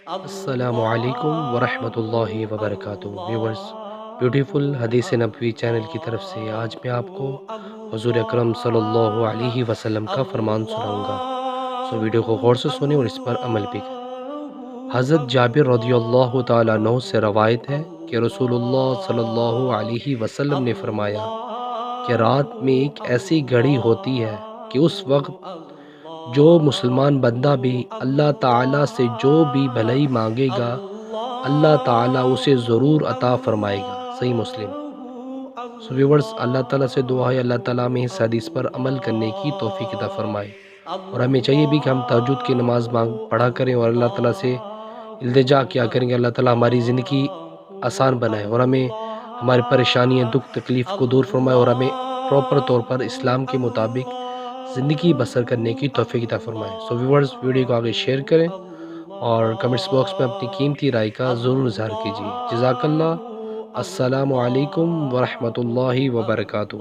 السلام علیکم ورحمۃ اللہ وبرکاتہ ویورز، بیوٹیفل حدیث نبوی چینل کی طرف سے آج میں آپ کو حضور اکرم صلی اللہ علیہ وسلم کا فرمان سناؤں گا۔ ویڈیو کو غور سے سنیں اور اس پر عمل بھی کریں۔ حضرت جابر رضی اللہ تعالیٰ عنہ سے روایت ہے کہ رسول اللہ صلی اللہ علیہ وسلم نے فرمایا کہ رات میں ایک ایسی گھڑی ہوتی ہے کہ اس وقت جو مسلمان بندہ بھی اللہ تعالیٰ سے جو بھی بھلائی مانگے گا، اللہ تعالیٰ اسے ضرور عطا فرمائے گا۔ صحیح مسلم۔ ویورز، اللہ تعالیٰ سے دعا ہے اللہ تعالیٰ ہمیں اس حدیث پر عمل کرنے کی توفیق عطا فرمائے، اور ہمیں چاہیے بھی کہ ہم تہجد کی نماز پڑھا کریں اور اللہ تعالیٰ سے التجا کیا کریں کہ اللہ تعالیٰ ہماری زندگی آسان بنائے اور ہمیں ہماری پریشانیاں، دکھ تکلیف کو دور فرمائے اور ہمیں پراپر طور پر اسلام کے مطابق زندگی بسر کرنے کی توفیق عطا فرمائے۔ ویورز، ویڈیو کو آگے شیئر کریں اور کمنٹس باکس میں اپنی قیمتی رائے کا ضرور اظہار کیجیے۔ جزاک اللہ۔ السلام علیکم ورحمۃ اللہ وبرکاتہ۔